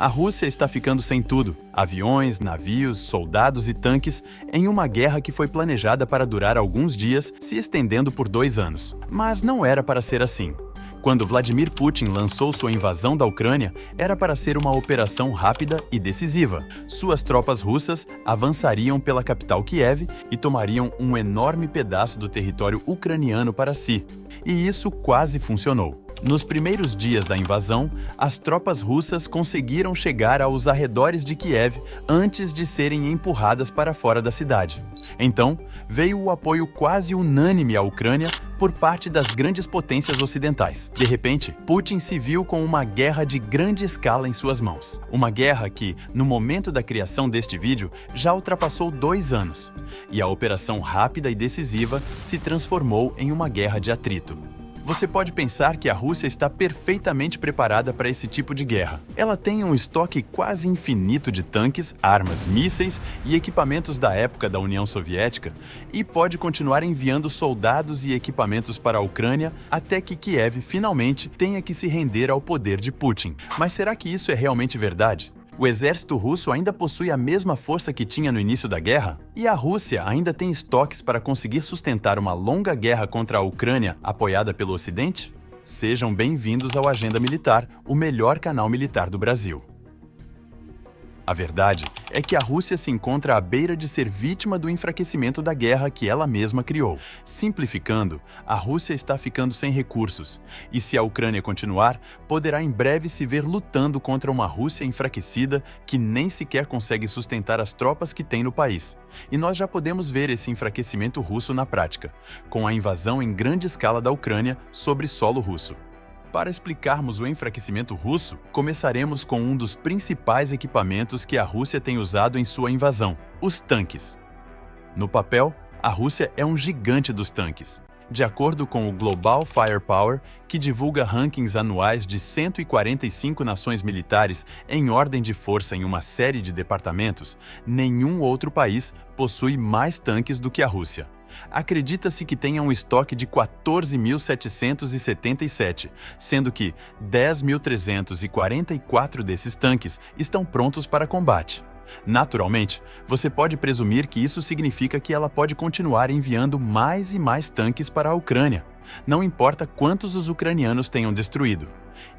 A Rússia está ficando sem tudo: aviões, navios, soldados e tanques, em uma guerra que foi planejada para durar alguns dias, se estendendo por 2 anos. Mas não era para ser assim. Quando Vladimir Putin lançou sua invasão da Ucrânia, era para ser uma operação rápida e decisiva. Suas tropas russas avançariam pela capital Kiev e tomariam um enorme pedaço do território ucraniano para si. E isso quase funcionou. Nos primeiros dias da invasão, as tropas russas conseguiram chegar aos arredores de Kiev antes de serem empurradas para fora da cidade. Então, veio o apoio quase unânime à Ucrânia por parte das grandes potências ocidentais. De repente, Putin se viu com uma guerra de grande escala em suas mãos. Uma guerra que, no momento da criação deste vídeo, já ultrapassou 2 anos. E a operação rápida e decisiva se transformou em uma guerra de atrito. Você pode pensar que a Rússia está perfeitamente preparada para esse tipo de guerra. Ela tem um estoque quase infinito de tanques, armas, mísseis e equipamentos da época da União Soviética e pode continuar enviando soldados e equipamentos para a Ucrânia até que Kiev finalmente tenha que se render ao poder de Putin. Mas será que isso é realmente verdade? O exército russo ainda possui a mesma força que tinha no início da guerra? E a Rússia ainda tem estoques para conseguir sustentar uma longa guerra contra a Ucrânia apoiada pelo Ocidente? Sejam bem-vindos ao Agenda Militar, o melhor canal militar do Brasil. A verdade é que a Rússia se encontra à beira de ser vítima do enfraquecimento da guerra que ela mesma criou. Simplificando, a Rússia está ficando sem recursos, e se a Ucrânia continuar, poderá em breve se ver lutando contra uma Rússia enfraquecida que nem sequer consegue sustentar as tropas que tem no país. E nós já podemos ver esse enfraquecimento russo na prática, com a invasão em grande escala da Ucrânia sobre solo russo. Para explicarmos o enfraquecimento russo, começaremos com um dos principais equipamentos que a Rússia tem usado em sua invasão: os tanques. No papel, a Rússia é um gigante dos tanques. De acordo com o Global Firepower, que divulga rankings anuais de 145 nações militares em ordem de força em uma série de departamentos, nenhum outro país possui mais tanques do que a Rússia. Acredita-se que tenha um estoque de 14.777, sendo que 10.344 desses tanques estão prontos para combate. Naturalmente, você pode presumir que isso significa que ela pode continuar enviando mais e mais tanques para a Ucrânia, não importa quantos os ucranianos tenham destruído.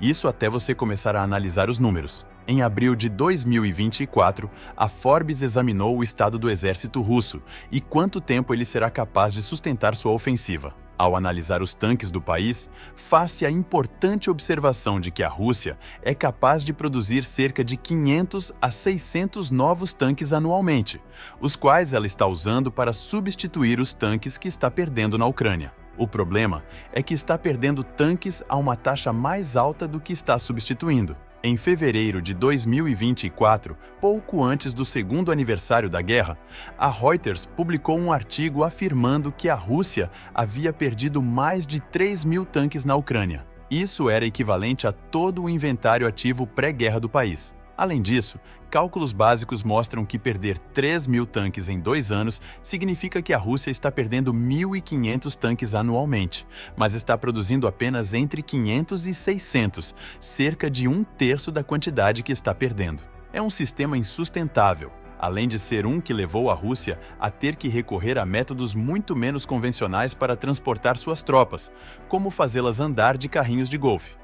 Isso até você começar a analisar os números. Em abril de 2024, a Forbes examinou o estado do exército russo e quanto tempo ele será capaz de sustentar sua ofensiva. Ao analisar os tanques do país, faz-se a importante observação de que a Rússia é capaz de produzir cerca de 500 a 600 novos tanques anualmente, os quais ela está usando para substituir os tanques que está perdendo na Ucrânia. O problema é que está perdendo tanques a uma taxa mais alta do que está substituindo. Em fevereiro de 2024, pouco antes do segundo aniversário da guerra, a Reuters publicou um artigo afirmando que a Rússia havia perdido mais de 3.000 tanques na Ucrânia. Isso era equivalente a todo o inventário ativo pré-guerra do país. Além disso, cálculos básicos mostram que perder 3.000 tanques em 2 anos significa que a Rússia está perdendo 1.500 tanques anualmente, mas está produzindo apenas entre 500 e 600, cerca de 1/3 da quantidade que está perdendo. É um sistema insustentável, além de ser um que levou a Rússia a ter que recorrer a métodos muito menos convencionais para transportar suas tropas, como fazê-las andar de carrinhos de golfe.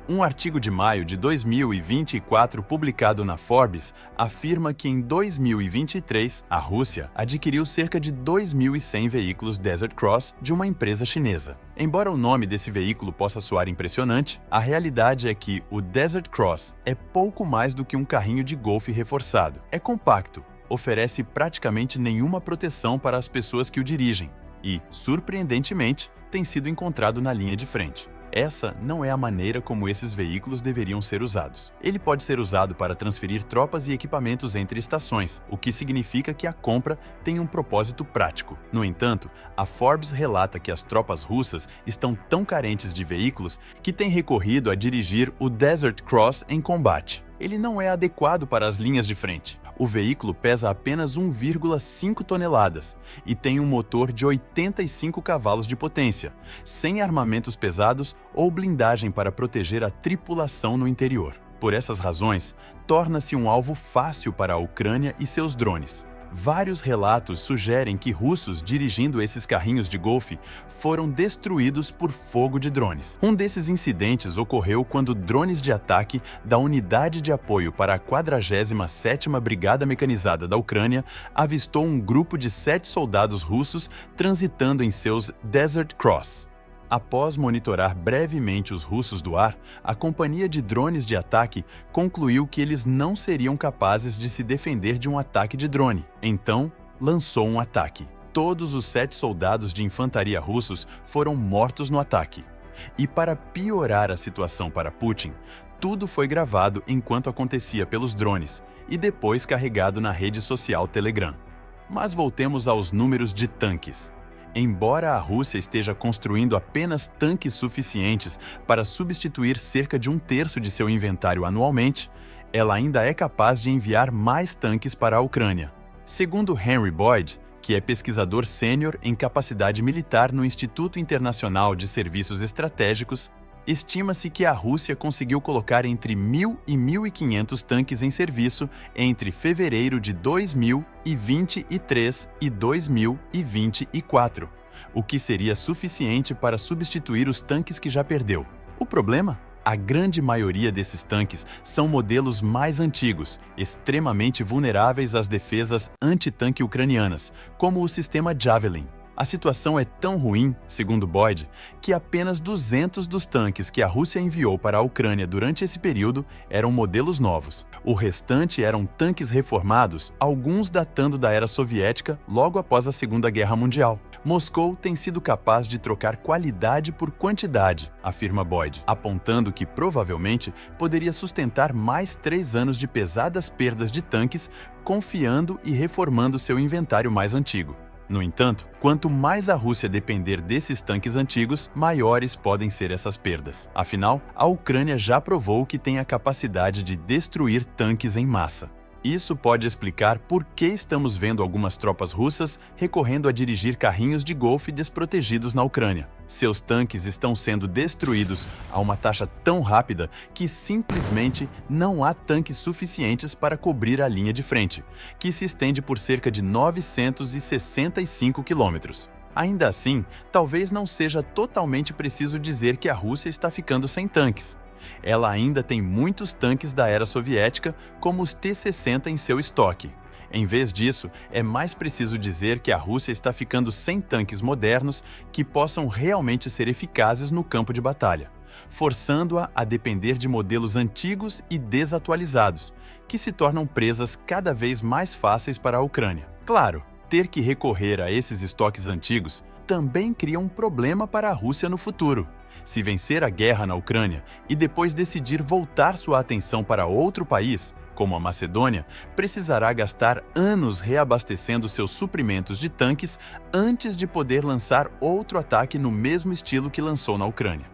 Um artigo de maio de 2024 publicado na Forbes afirma que em 2023 a Rússia adquiriu cerca de 2.100 veículos Desert Cross de uma empresa chinesa. Embora o nome desse veículo possa soar impressionante, a realidade é que o Desert Cross é pouco mais do que um carrinho de golfe reforçado. É compacto, oferece praticamente nenhuma proteção para as pessoas que o dirigem e, surpreendentemente, tem sido encontrado na linha de frente. Essa não é a maneira como esses veículos deveriam ser usados. Ele pode ser usado para transferir tropas e equipamentos entre estações, o que significa que a compra tem um propósito prático. No entanto, a Forbes relata que as tropas russas estão tão carentes de veículos que têm recorrido a dirigir o Desert Cross em combate. Ele não é adequado para as linhas de frente. O veículo pesa apenas 1,5 toneladas e tem um motor de 85 cavalos de potência, sem armamentos pesados ou blindagem para proteger a tripulação no interior. Por essas razões, torna-se um alvo fácil para a Ucrânia e seus drones. Vários relatos sugerem que russos dirigindo esses carrinhos de golfe foram destruídos por fogo de drones. Um desses incidentes ocorreu quando drones de ataque da Unidade de Apoio para a 47ª Brigada Mecanizada da Ucrânia avistou um grupo de 7 soldados russos transitando em seus Desert Cross. Após monitorar brevemente os russos do ar, a companhia de drones de ataque concluiu que eles não seriam capazes de se defender de um ataque de drone. Então, lançou um ataque. Todos os 7 soldados de infantaria russos foram mortos no ataque. E para piorar a situação para Putin, tudo foi gravado enquanto acontecia pelos drones e depois carregado na rede social Telegram. Mas voltemos aos números de tanques. Embora a Rússia esteja construindo apenas tanques suficientes para substituir cerca de 1/3 de seu inventário anualmente, ela ainda é capaz de enviar mais tanques para a Ucrânia. Segundo Henry Boyd, que é pesquisador sênior em capacidade militar no Instituto Internacional de Serviços Estratégicos, estima-se que a Rússia conseguiu colocar entre 1.000 e 1.500 tanques em serviço entre fevereiro de 2023 e 2024, o que seria suficiente para substituir os tanques que já perdeu. O problema? A grande maioria desses tanques são modelos mais antigos, extremamente vulneráveis às defesas antitanque ucranianas, como o sistema Javelin. A situação é tão ruim, segundo Boyd, que apenas 200 dos tanques que a Rússia enviou para a Ucrânia durante esse período eram modelos novos. O restante eram tanques reformados, alguns datando da era soviética logo após a Segunda Guerra Mundial. Moscou tem sido capaz de trocar qualidade por quantidade, afirma Boyd, apontando que provavelmente poderia sustentar mais 3 anos de pesadas perdas de tanques, confiando e reformando seu inventário mais antigo. No entanto, quanto mais a Rússia depender desses tanques antigos, maiores podem ser essas perdas. Afinal, a Ucrânia já provou que tem a capacidade de destruir tanques em massa. Isso pode explicar por que estamos vendo algumas tropas russas recorrendo a dirigir carrinhos de golfe desprotegidos na Ucrânia. Seus tanques estão sendo destruídos a uma taxa tão rápida que simplesmente não há tanques suficientes para cobrir a linha de frente, que se estende por cerca de 965 quilômetros. Ainda assim, talvez não seja totalmente preciso dizer que a Rússia está ficando sem tanques. Ela ainda tem muitos tanques da era soviética, como os T-60 em seu estoque. Em vez disso, é mais preciso dizer que a Rússia está ficando sem tanques modernos que possam realmente ser eficazes no campo de batalha, forçando-a a depender de modelos antigos e desatualizados, que se tornam presas cada vez mais fáceis para a Ucrânia. Claro, ter que recorrer a esses estoques antigos também cria um problema para a Rússia no futuro. Se vencer a guerra na Ucrânia e depois decidir voltar sua atenção para outro país, como a Macedônia, precisará gastar anos reabastecendo seus suprimentos de tanques antes de poder lançar outro ataque no mesmo estilo que lançou na Ucrânia.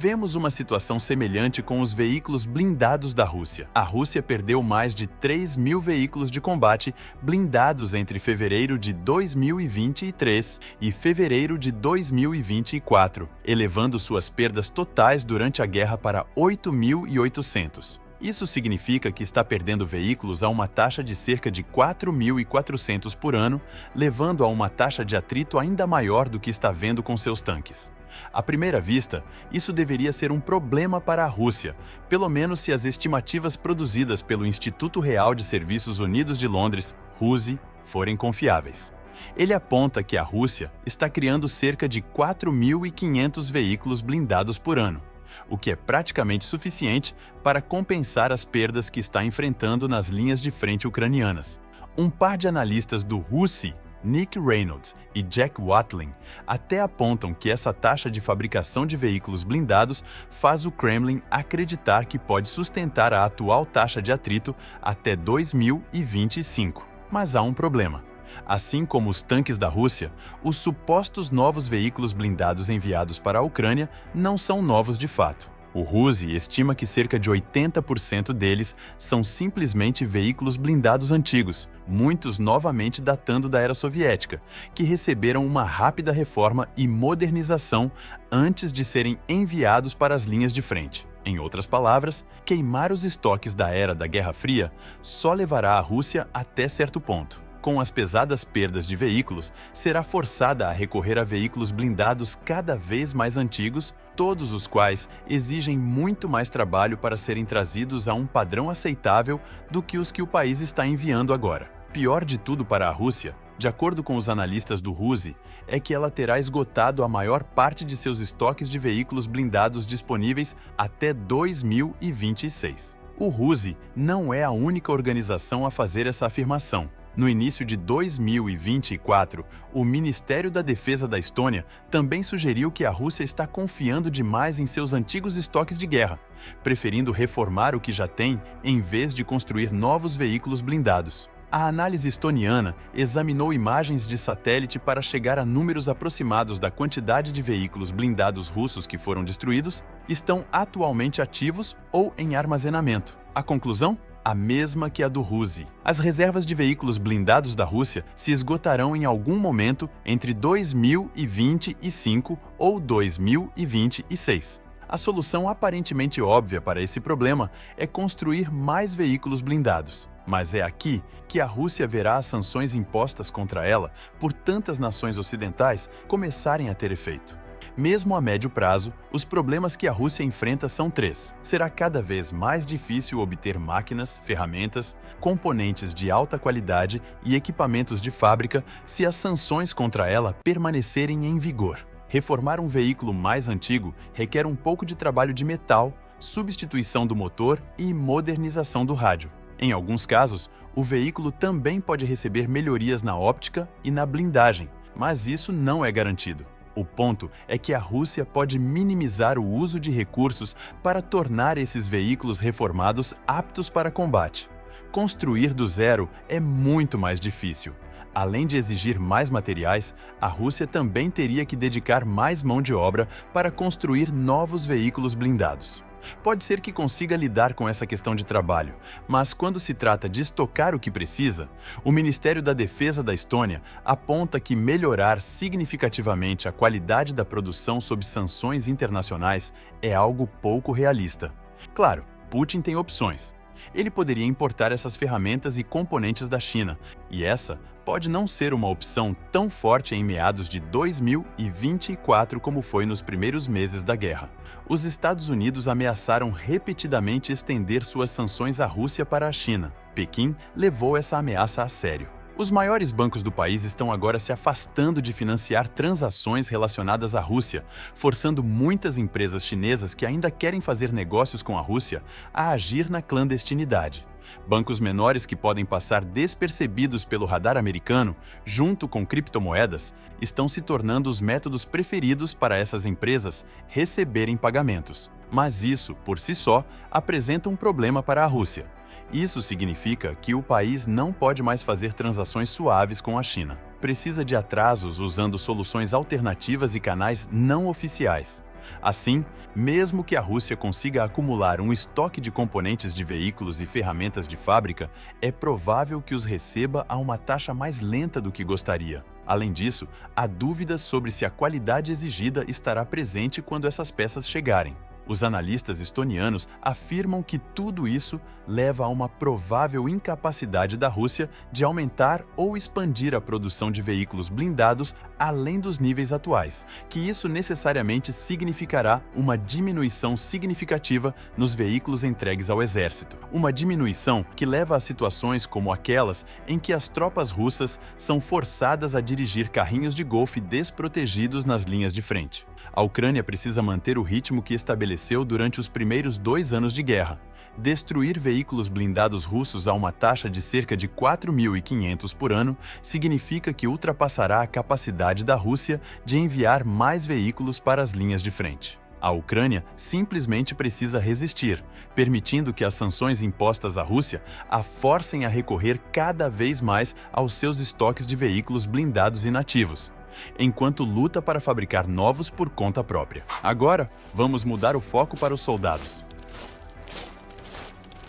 Vemos uma situação semelhante com os veículos blindados da Rússia. A Rússia perdeu mais de 3.000 veículos de combate blindados entre fevereiro de 2023 e fevereiro de 2024, elevando suas perdas totais durante a guerra para 8.800. Isso significa que está perdendo veículos a uma taxa de cerca de 4.400 por ano, levando a uma taxa de atrito ainda maior do que está vendo com seus tanques. À primeira vista, isso deveria ser um problema para a Rússia, pelo menos se as estimativas produzidas pelo Instituto Real de Serviços Unidos de Londres, RUSI, forem confiáveis. Ele aponta que a Rússia está criando cerca de 4.500 veículos blindados por ano, o que é praticamente suficiente para compensar as perdas que está enfrentando nas linhas de frente ucranianas. Um par de analistas do RUSI, Nick Reynolds e Jack Watling, até apontam que essa taxa de fabricação de veículos blindados faz o Kremlin acreditar que pode sustentar a atual taxa de atrito até 2025. Mas há um problema. Assim como os tanques da Rússia, os supostos novos veículos blindados enviados para a Ucrânia não são novos de fato. O RUSI estima que cerca de 80% deles são simplesmente veículos blindados antigos, muitos novamente datando da era soviética, que receberam uma rápida reforma e modernização antes de serem enviados para as linhas de frente. Em outras palavras, queimar os estoques da era da Guerra Fria só levará a Rússia até certo ponto. Com as pesadas perdas de veículos, será forçada a recorrer a veículos blindados cada vez mais antigos, todos os quais exigem muito mais trabalho para serem trazidos a um padrão aceitável do que os que o país está enviando agora. Pior de tudo para a Rússia, de acordo com os analistas do RUSI, é que ela terá esgotado a maior parte de seus estoques de veículos blindados disponíveis até 2026. O RUSI não é a única organização a fazer essa afirmação. No início de 2024, o Ministério da Defesa da Estônia também sugeriu que a Rússia está confiando demais em seus antigos estoques de guerra, preferindo reformar o que já tem em vez de construir novos veículos blindados. A análise estoniana examinou imagens de satélite para chegar a números aproximados da quantidade de veículos blindados russos que foram destruídos, estão atualmente ativos ou em armazenamento. A conclusão? A mesma que a do RUSI. As reservas de veículos blindados da Rússia se esgotarão em algum momento entre 2025 ou 2026. A solução aparentemente óbvia para esse problema é construir mais veículos blindados. Mas é aqui que a Rússia verá as sanções impostas contra ela por tantas nações ocidentais começarem a ter efeito. Mesmo a médio prazo, os problemas que a Rússia enfrenta são três. Será cada vez mais difícil obter máquinas, ferramentas, componentes de alta qualidade e equipamentos de fábrica se as sanções contra ela permanecerem em vigor. Reformar um veículo mais antigo requer um pouco de trabalho de metal, substituição do motor e modernização do rádio. Em alguns casos, o veículo também pode receber melhorias na óptica e na blindagem, mas isso não é garantido. O ponto é que a Rússia pode minimizar o uso de recursos para tornar esses veículos reformados aptos para combate. Construir do zero é muito mais difícil. Além de exigir mais materiais, a Rússia também teria que dedicar mais mão de obra para construir novos veículos blindados. Pode ser que consiga lidar com essa questão de trabalho, mas quando se trata de estocar o que precisa, o Ministério da Defesa da Estônia aponta que melhorar significativamente a qualidade da produção sob sanções internacionais é algo pouco realista. Claro, Putin tem opções. Ele poderia importar essas ferramentas e componentes da China, e essa pode não ser uma opção tão forte em meados de 2024 como foi nos primeiros meses da guerra. Os Estados Unidos ameaçaram repetidamente estender suas sanções à Rússia para a China. Pequim levou essa ameaça a sério. Os maiores bancos do país estão agora se afastando de financiar transações relacionadas à Rússia, forçando muitas empresas chinesas que ainda querem fazer negócios com a Rússia a agir na clandestinidade. Bancos menores que podem passar despercebidos pelo radar americano, junto com criptomoedas, estão se tornando os métodos preferidos para essas empresas receberem pagamentos. Mas isso, por si só, apresenta um problema para a Rússia. Isso significa que o país não pode mais fazer transações suaves com a China. Precisa de atrasos usando soluções alternativas e canais não oficiais. Assim, mesmo que a Rússia consiga acumular um estoque de componentes de veículos e ferramentas de fábrica, é provável que os receba a uma taxa mais lenta do que gostaria. Além disso, há dúvidas sobre se a qualidade exigida estará presente quando essas peças chegarem. Os analistas estonianos afirmam que tudo isso leva a uma provável incapacidade da Rússia de aumentar ou expandir a produção de veículos blindados além dos níveis atuais, que isso necessariamente significará uma diminuição significativa nos veículos entregues ao exército. Uma diminuição que leva a situações como aquelas em que as tropas russas são forçadas a dirigir carrinhos de golfe desprotegidos nas linhas de frente. A Ucrânia precisa manter o ritmo que estabeleceu durante os primeiros 2 anos de guerra. Destruir veículos blindados russos a uma taxa de cerca de 4.500 por ano significa que ultrapassará a capacidade da Rússia de enviar mais veículos para as linhas de frente. A Ucrânia simplesmente precisa resistir, permitindo que as sanções impostas à Rússia a forcem a recorrer cada vez mais aos seus estoques de veículos blindados inativos, enquanto luta para fabricar novos por conta própria. Agora, vamos mudar o foco para os soldados.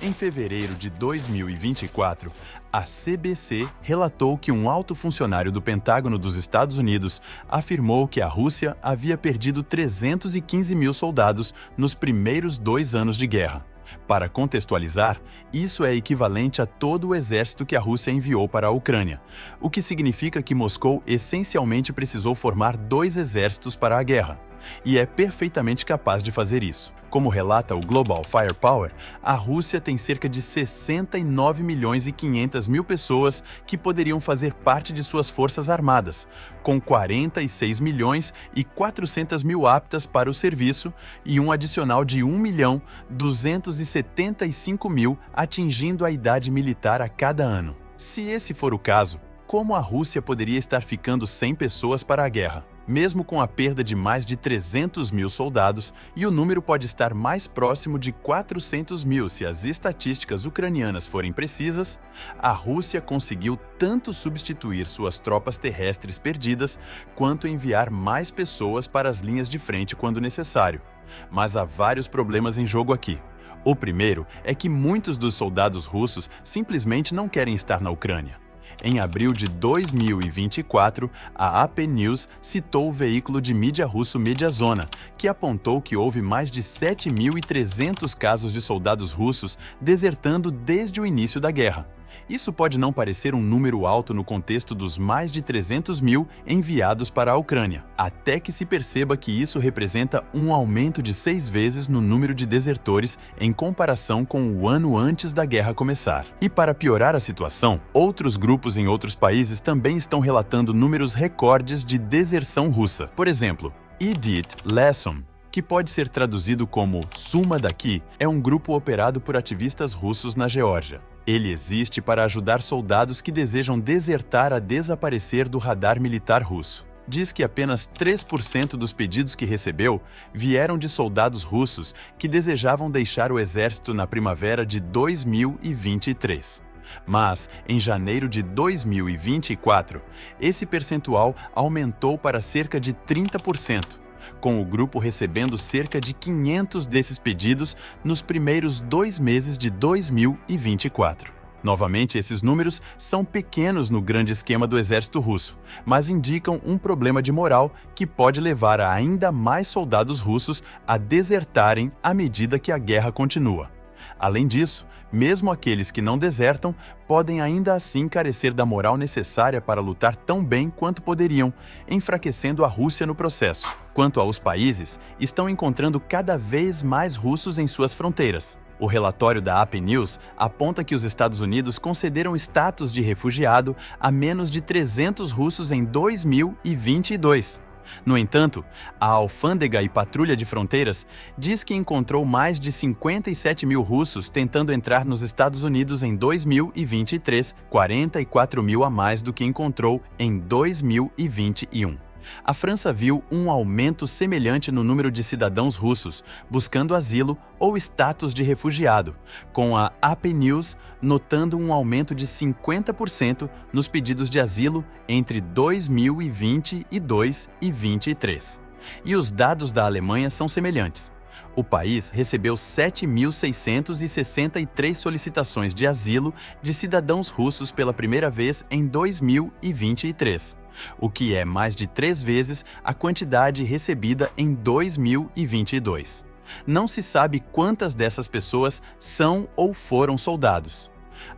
Em fevereiro de 2024, a CBC relatou que um alto funcionário do Pentágono dos Estados Unidos afirmou que a Rússia havia perdido 315 mil soldados nos primeiros 2 anos de guerra. Para contextualizar, isso é equivalente a todo o exército que a Rússia enviou para a Ucrânia, o que significa que Moscou essencialmente precisou formar 2 exércitos para a guerra, e é perfeitamente capaz de fazer isso. Como relata o Global Firepower, a Rússia tem cerca de 69 milhões e 500 mil pessoas que poderiam fazer parte de suas forças armadas, com 46 milhões e 400 mil aptas para o serviço e um adicional de 1 milhão 275 mil atingindo a idade militar a cada ano. Se esse for o caso, como a Rússia poderia estar ficando sem pessoas para a guerra? Mesmo com a perda de mais de 300 mil soldados, e o número pode estar mais próximo de 400 mil se as estatísticas ucranianas forem precisas, a Rússia conseguiu tanto substituir suas tropas terrestres perdidas, quanto enviar mais pessoas para as linhas de frente quando necessário. Mas há vários problemas em jogo aqui. O primeiro é que muitos dos soldados russos simplesmente não querem estar na Ucrânia. Em abril de 2024, a AP News citou o veículo de mídia russo Mediazona, que apontou que houve mais de 7.300 casos de soldados russos desertando desde o início da guerra. Isso pode não parecer um número alto no contexto dos mais de 300 mil enviados para a Ucrânia, até que se perceba que isso representa um aumento de 6 vezes no número de desertores em comparação com o ano antes da guerra começar. E para piorar a situação, outros grupos em outros países também estão relatando números recordes de deserção russa. Por exemplo, Idit Lesson, que pode ser traduzido como Suma daqui, é um grupo operado por ativistas russos na Geórgia. Ele existe para ajudar soldados que desejam desertar a desaparecer do radar militar russo. Diz que apenas 3% dos pedidos que recebeu vieram de soldados russos que desejavam deixar o exército na primavera de 2023. Mas, em janeiro de 2024, esse percentual aumentou para cerca de 30%. Com o grupo recebendo cerca de 500 desses pedidos nos primeiros 2 meses de 2024. Novamente, esses números são pequenos no grande esquema do exército russo, mas indicam um problema de moral que pode levar a ainda mais soldados russos a desertarem à medida que a guerra continua. Além disso, mesmo aqueles que não desertam podem ainda assim carecer da moral necessária para lutar tão bem quanto poderiam, enfraquecendo a Rússia no processo. Quanto aos países, estão encontrando cada vez mais russos em suas fronteiras. O relatório da AP News aponta que os Estados Unidos concederam status de refugiado a menos de 300 russos em 2022. No entanto, a Alfândega e Patrulha de Fronteiras diz que encontrou mais de 57 mil russos tentando entrar nos Estados Unidos em 2023, 44 mil a mais do que encontrou em 2021. A França viu um aumento semelhante no número de cidadãos russos buscando asilo ou status de refugiado, com a AP News notando um aumento de 50% nos pedidos de asilo entre 2022 e 2023. E os dados da Alemanha são semelhantes. O país recebeu 7.663 solicitações de asilo de cidadãos russos pela primeira vez em 2023. O que é mais de 3 vezes a quantidade recebida em 2022. Não se sabe quantas dessas pessoas são ou foram soldados.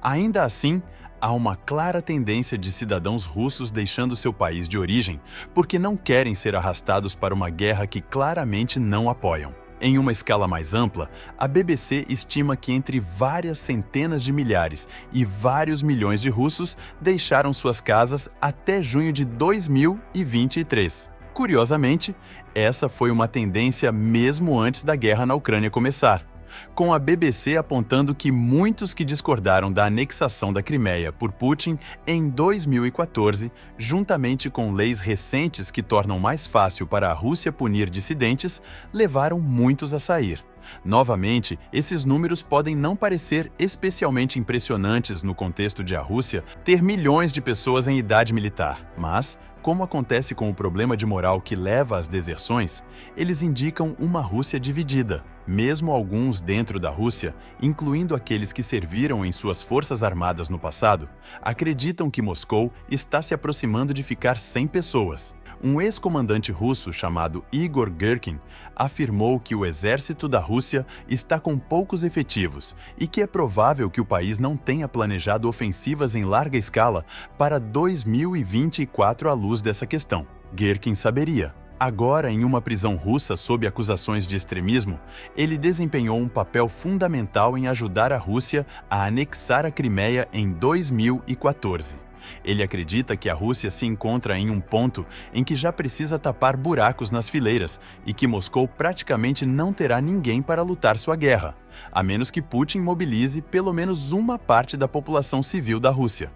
Ainda assim, há uma clara tendência de cidadãos russos deixando seu país de origem porque não querem ser arrastados para uma guerra que claramente não apoiam. Em uma escala mais ampla, a BBC estima que entre várias centenas de milhares e vários milhões de russos deixaram suas casas até junho de 2023. Curiosamente, essa foi uma tendência mesmo antes da guerra na Ucrânia começar, com a BBC apontando que muitos que discordaram da anexação da Crimeia por Putin em 2014, juntamente com leis recentes que tornam mais fácil para a Rússia punir dissidentes, levaram muitos a sair. Novamente, esses números podem não parecer especialmente impressionantes no contexto de a Rússia ter milhões de pessoas em idade militar, mas, como acontece com o problema de moral que leva às deserções, eles indicam uma Rússia dividida. Mesmo alguns dentro da Rússia, incluindo aqueles que serviram em suas forças armadas no passado, acreditam que Moscou está se aproximando de ficar sem pessoas. Um ex-comandante russo chamado Igor Girkin afirmou que o exército da Rússia está com poucos efetivos e que é provável que o país não tenha planejado ofensivas em larga escala para 2024 à luz dessa questão. Girkin saberia. Agora, em uma prisão russa sob acusações de extremismo, ele desempenhou um papel fundamental em ajudar a Rússia a anexar a Crimeia em 2014. Ele acredita que a Rússia se encontra em um ponto em que já precisa tapar buracos nas fileiras e que Moscou praticamente não terá ninguém para lutar sua guerra, a menos que Putin mobilize pelo menos uma parte da população civil da Rússia.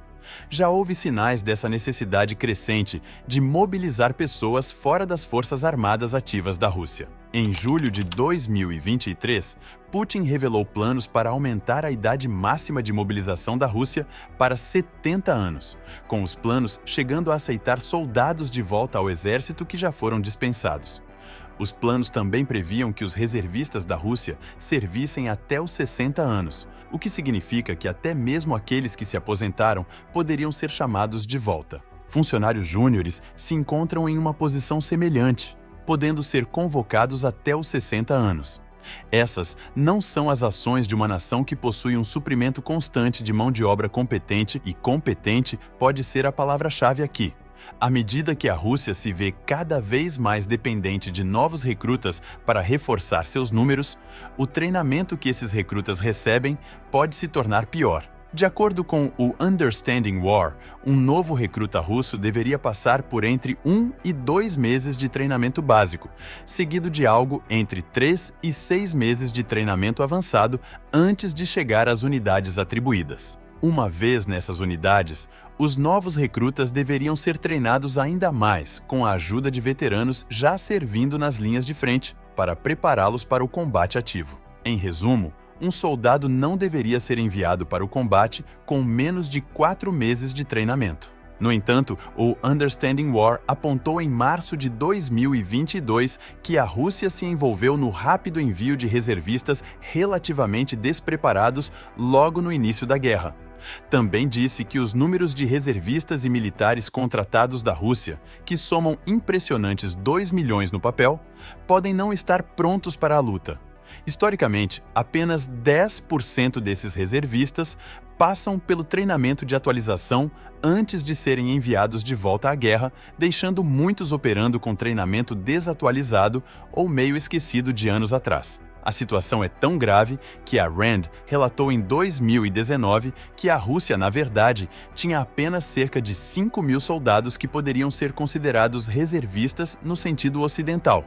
Já houve sinais dessa necessidade crescente de mobilizar pessoas fora das forças armadas ativas da Rússia. Em julho de 2023, Putin revelou planos para aumentar a idade máxima de mobilização da Rússia para 70 anos, com os planos chegando a aceitar soldados de volta ao exército que já foram dispensados. Os planos também previam que os reservistas da Rússia servissem até os 60 anos, o que significa que até mesmo aqueles que se aposentaram poderiam ser chamados de volta. Funcionários júniores se encontram em uma posição semelhante, podendo ser convocados até os 60 anos. Essas não são as ações de uma nação que possui um suprimento constante de mão de obra competente, e competente pode ser a palavra-chave aqui. À medida que a Rússia se vê cada vez mais dependente de novos recrutas para reforçar seus números, o treinamento que esses recrutas recebem pode se tornar pior. De acordo com o Understanding War, um novo recruta russo deveria passar por entre 1 e 2 meses de treinamento básico, seguido de algo entre 3 e 6 meses de treinamento avançado antes de chegar às unidades atribuídas. Uma vez nessas unidades, os novos recrutas deveriam ser treinados ainda mais com a ajuda de veteranos já servindo nas linhas de frente, para prepará-los para o combate ativo. Em resumo, um soldado não deveria ser enviado para o combate com menos de 4 meses de treinamento. No entanto, o Understanding War apontou em março de 2022 que a Rússia se envolveu no rápido envio de reservistas relativamente despreparados logo no início da guerra. Também disse que os números de reservistas e militares contratados da Rússia, que somam impressionantes 2 milhões no papel, podem não estar prontos para a luta. Historicamente, apenas 10% desses reservistas passam pelo treinamento de atualização antes de serem enviados de volta à guerra, deixando muitos operando com treinamento desatualizado ou meio esquecido de anos atrás. A situação é tão grave que a RAND relatou em 2019 que a Rússia, na verdade, tinha apenas cerca de 5.000 soldados que poderiam ser considerados reservistas no sentido ocidental,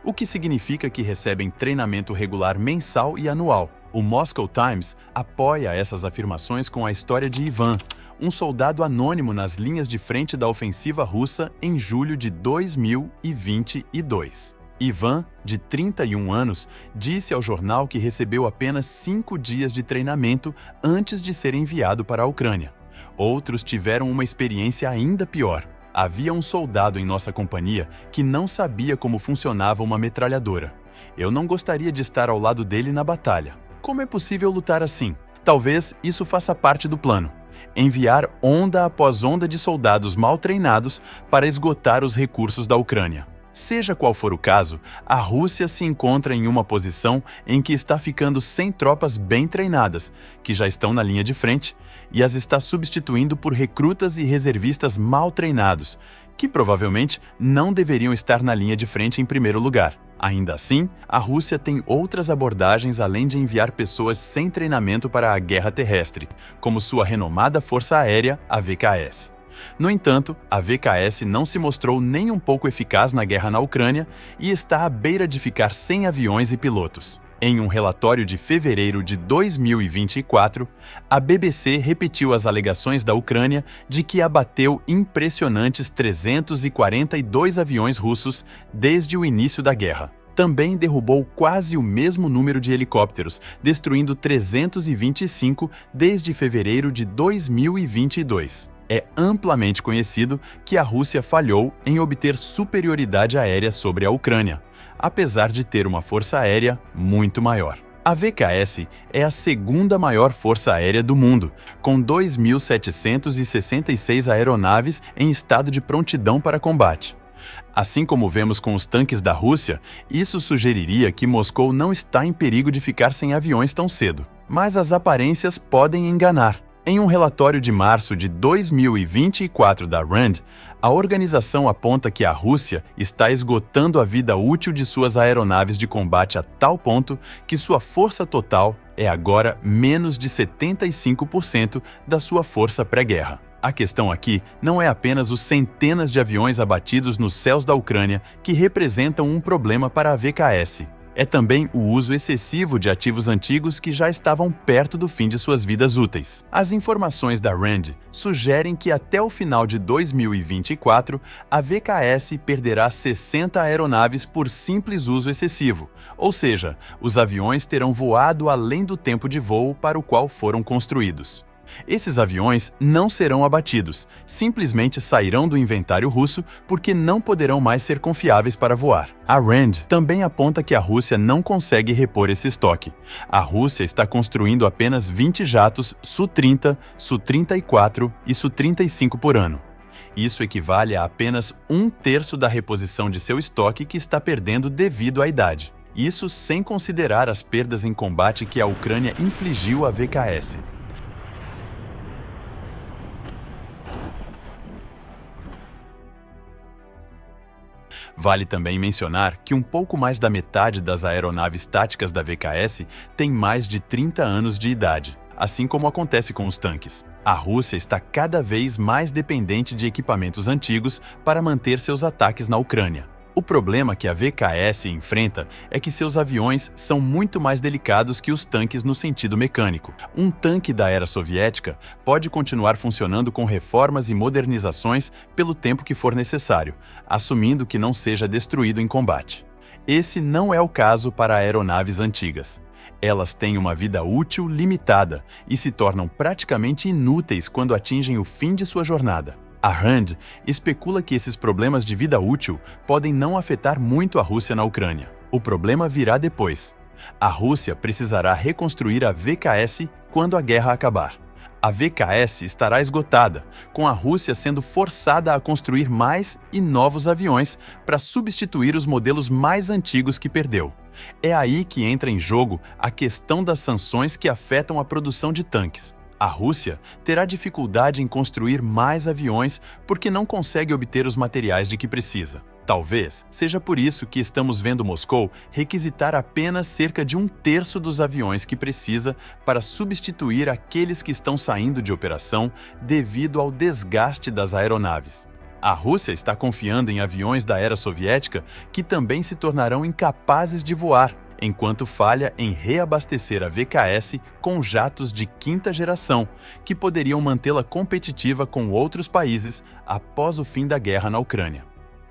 o que significa que recebem treinamento regular mensal e anual. O Moscow Times apoia essas afirmações com a história de Ivan, um soldado anônimo nas linhas de frente da ofensiva russa em julho de 2022. Ivan, de 31 anos, disse ao jornal que recebeu apenas 5 dias de treinamento antes de ser enviado para a Ucrânia. Outros tiveram uma experiência ainda pior. Havia um soldado em nossa companhia que não sabia como funcionava uma metralhadora. Eu não gostaria de estar ao lado dele na batalha. Como é possível lutar assim? Talvez isso faça parte do plano. Enviar onda após onda de soldados mal treinados para esgotar os recursos da Ucrânia. Seja qual for o caso, a Rússia se encontra em uma posição em que está ficando sem tropas bem treinadas, que já estão na linha de frente, e as está substituindo por recrutas e reservistas mal treinados, que provavelmente não deveriam estar na linha de frente em primeiro lugar. Ainda assim, a Rússia tem outras abordagens além de enviar pessoas sem treinamento para a guerra terrestre, como sua renomada Força Aérea, a VKS. No entanto, a VKS não se mostrou nem um pouco eficaz na guerra na Ucrânia e está à beira de ficar sem aviões e pilotos. Em um relatório de fevereiro de 2024, a BBC repetiu as alegações da Ucrânia de que abateu impressionantes 342 aviões russos desde o início da guerra. Também derrubou quase o mesmo número de helicópteros, destruindo 325 desde fevereiro de 2022. É amplamente conhecido que a Rússia falhou em obter superioridade aérea sobre a Ucrânia. apesar de ter uma força aérea muito maior. A VKS é a segunda maior força aérea do mundo, com 2.766 aeronaves em estado de prontidão para combate. Assim como vemos com os tanques da Rússia, isso sugeriria que Moscou não está em perigo de ficar sem aviões tão cedo. Mas as aparências podem enganar. Em um relatório de março de 2024 da RAND, a organização aponta que a Rússia está esgotando a vida útil de suas aeronaves de combate a tal ponto que sua força total é agora menos de 75% da sua força pré-guerra. A questão aqui não é apenas os centenas de aviões abatidos nos céus da Ucrânia que representam um problema para a VKS. É também o uso excessivo de ativos antigos que já estavam perto do fim de suas vidas úteis. As informações da RAND sugerem que até o final de 2024, a VKS perderá 60 aeronaves por simples uso excessivo, ou seja, os aviões terão voado além do tempo de voo para o qual foram construídos. Esses aviões não serão abatidos, simplesmente sairão do inventário russo porque não poderão mais ser confiáveis para voar. A RAND também aponta que a Rússia não consegue repor esse estoque. A Rússia está construindo apenas 20 jatos Su-30, Su-34 e Su-35 por ano. Isso equivale a apenas 1/3 da reposição de seu estoque que está perdendo devido à idade. Isso sem considerar as perdas em combate que a Ucrânia infligiu à VKS. Vale também mencionar que um pouco mais da metade das aeronaves táticas da VKS tem mais de 30 anos de idade, assim como acontece com os tanques. A Rússia está cada vez mais dependente de equipamentos antigos para manter seus ataques na Ucrânia. O problema que a VKS enfrenta é que seus aviões são muito mais delicados que os tanques no sentido mecânico. Um tanque da era soviética pode continuar funcionando com reformas e modernizações pelo tempo que for necessário, assumindo que não seja destruído em combate. Esse não é o caso para aeronaves antigas. Elas têm uma vida útil limitada e se tornam praticamente inúteis quando atingem o fim de sua jornada. A RAND especula que esses problemas de vida útil podem não afetar muito a Rússia na Ucrânia. O problema virá depois. A Rússia precisará reconstruir a VKS quando a guerra acabar. A VKS estará esgotada, com a Rússia sendo forçada a construir mais e novos aviões para substituir os modelos mais antigos que perdeu. É aí que entra em jogo a questão das sanções que afetam a produção de tanques. A Rússia terá dificuldade em construir mais aviões porque não consegue obter os materiais de que precisa. Talvez seja por isso que estamos vendo Moscou requisitar apenas cerca de 1/3 dos aviões que precisa para substituir aqueles que estão saindo de operação devido ao desgaste das aeronaves. A Rússia está confiando em aviões da era soviética que também se tornarão incapazes de voar, enquanto falha em reabastecer a VKS com jatos de quinta geração, que poderiam mantê-la competitiva com outros países após o fim da guerra na Ucrânia.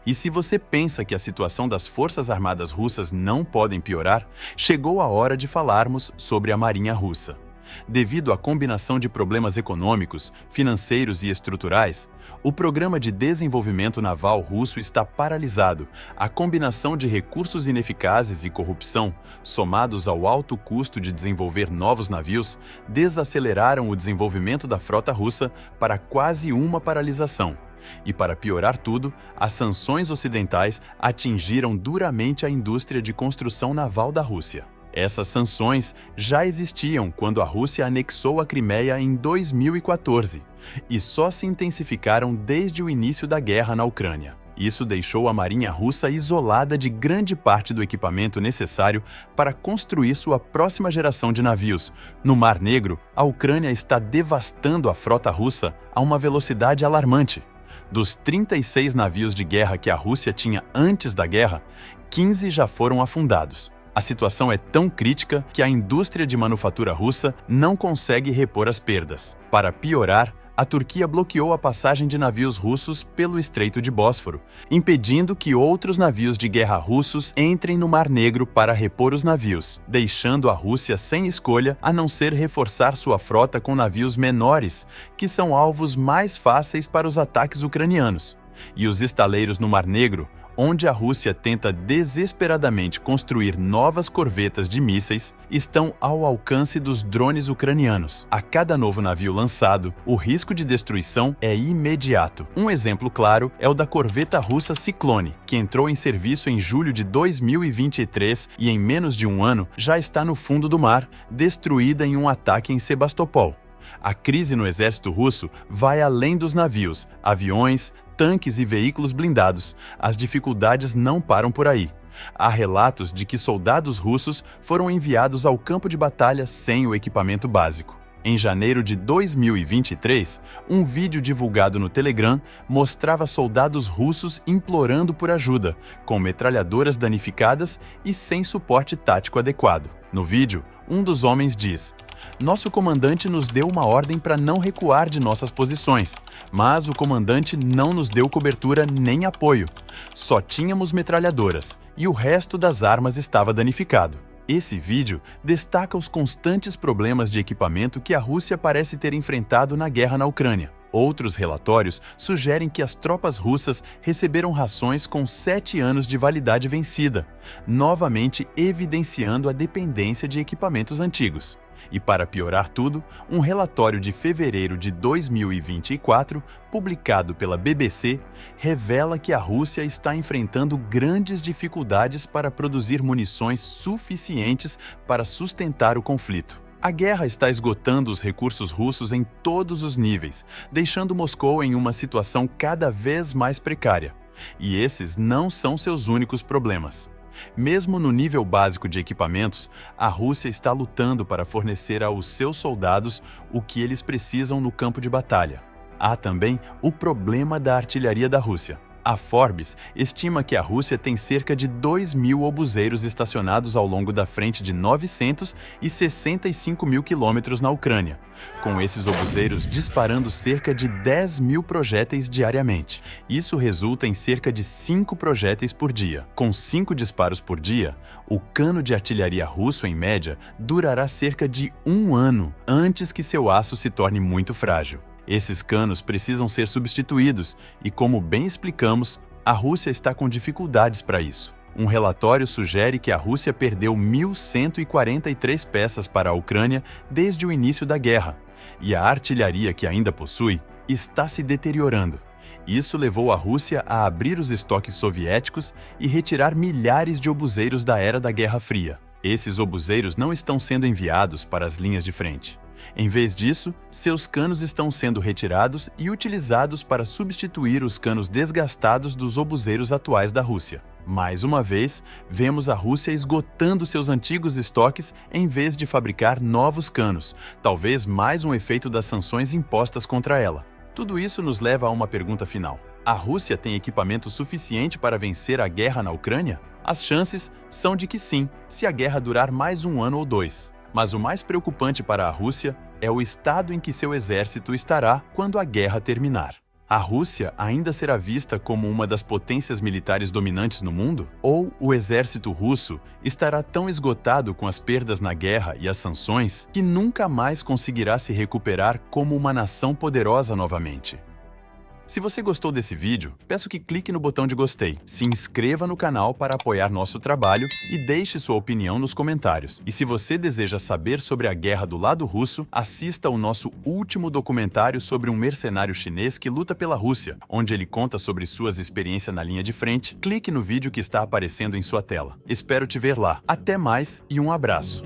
E se você pensa que a situação das Forças Armadas russas não podem piorar, chegou a hora de falarmos sobre a Marinha Russa. Devido à combinação de problemas econômicos, financeiros e estruturais, o programa de desenvolvimento naval russo está paralisado. A combinação de recursos ineficazes e corrupção, somados ao alto custo de desenvolver novos navios, desaceleraram o desenvolvimento da frota russa para quase uma paralisação. E para piorar tudo, as sanções ocidentais atingiram duramente a indústria de construção naval da Rússia. Essas sanções já existiam quando a Rússia anexou a Crimeia em 2014 e só se intensificaram desde o início da guerra na Ucrânia. Isso deixou a Marinha Russa isolada de grande parte do equipamento necessário para construir sua próxima geração de navios. No Mar Negro, a Ucrânia está devastando a frota russa a uma velocidade alarmante. Dos 36 navios de guerra que a Rússia tinha antes da guerra, 15 já foram afundados. A situação é tão crítica que a indústria de manufatura russa não consegue repor as perdas. Para piorar, a Turquia bloqueou a passagem de navios russos pelo Estreito de Bósforo, impedindo que outros navios de guerra russos entrem no Mar Negro para repor os navios, deixando a Rússia sem escolha a não ser reforçar sua frota com navios menores, que são alvos mais fáceis para os ataques ucranianos. E os estaleiros no Mar Negro, onde a Rússia tenta desesperadamente construir novas corvetas de mísseis, estão ao alcance dos drones ucranianos. A cada novo navio lançado, o risco de destruição é imediato. Um exemplo claro é o da corveta russa Cyclone, que entrou em serviço em julho de 2023 e em menos de um ano já está no fundo do mar, destruída em um ataque em Sebastopol. A crise no exército russo vai além dos navios, aviões, tanques e veículos blindados. As dificuldades não param por aí. Há relatos de que soldados russos foram enviados ao campo de batalha sem o equipamento básico. Em janeiro de 2023, um vídeo divulgado no Telegram mostrava soldados russos implorando por ajuda, com metralhadoras danificadas e sem suporte tático adequado. No vídeo, um dos homens diz: "Nosso comandante nos deu uma ordem para não recuar de nossas posições, mas o comandante não nos deu cobertura nem apoio. Só tínhamos metralhadoras e o resto das armas estava danificado." Esse vídeo destaca os constantes problemas de equipamento que a Rússia parece ter enfrentado na guerra na Ucrânia. Outros relatórios sugerem que as tropas russas receberam rações com 7 anos de validade vencida, novamente evidenciando a dependência de equipamentos antigos. E para piorar tudo, um relatório de fevereiro de 2024, publicado pela BBC, revela que a Rússia está enfrentando grandes dificuldades para produzir munições suficientes para sustentar o conflito. A guerra está esgotando os recursos russos em todos os níveis, deixando Moscou em uma situação cada vez mais precária. E esses não são seus únicos problemas. Mesmo no nível básico de equipamentos, a Rússia está lutando para fornecer aos seus soldados o que eles precisam no campo de batalha. Há também o problema da artilharia da Rússia. A Forbes estima que a Rússia tem cerca de 2.000 obuseiros estacionados ao longo da frente de 965 mil quilômetros na Ucrânia, com esses obuseiros disparando cerca de 10.000 projéteis diariamente. Isso resulta em cerca de 5 projéteis por dia. Com 5 disparos por dia, o cano de artilharia russo, em média, durará cerca de 1 ano antes que seu aço se torne muito frágil. Esses canos precisam ser substituídos e, como bem explicamos, a Rússia está com dificuldades para isso. Um relatório sugere que a Rússia perdeu 1.143 peças para a Ucrânia desde o início da guerra, e a artilharia que ainda possui está se deteriorando. Isso levou a Rússia a abrir os estoques soviéticos e retirar milhares de obuseiros da era da Guerra Fria. Esses obuseiros não estão sendo enviados para as linhas de frente. Em vez disso, seus canos estão sendo retirados e utilizados para substituir os canos desgastados dos obuseiros atuais da Rússia. Mais uma vez, vemos a Rússia esgotando seus antigos estoques em vez de fabricar novos canos, talvez mais um efeito das sanções impostas contra ela. Tudo isso nos leva a uma pergunta final. A Rússia tem equipamento suficiente para vencer a guerra na Ucrânia? As chances são de que sim, se a guerra durar mais 1 ano ou 2. Mas o mais preocupante para a Rússia é o estado em que seu exército estará quando a guerra terminar. A Rússia ainda será vista como uma das potências militares dominantes no mundo? Ou o exército russo estará tão esgotado com as perdas na guerra e as sanções que nunca mais conseguirá se recuperar como uma nação poderosa novamente? Se você gostou desse vídeo, peço que clique no botão de gostei, se inscreva no canal para apoiar nosso trabalho e deixe sua opinião nos comentários. E se você deseja saber sobre a guerra do lado russo, assista ao nosso último documentário sobre um mercenário chinês que luta pela Rússia, onde ele conta sobre suas experiências na linha de frente. Clique no vídeo que está aparecendo em sua tela. Espero te ver lá. Até mais e um abraço!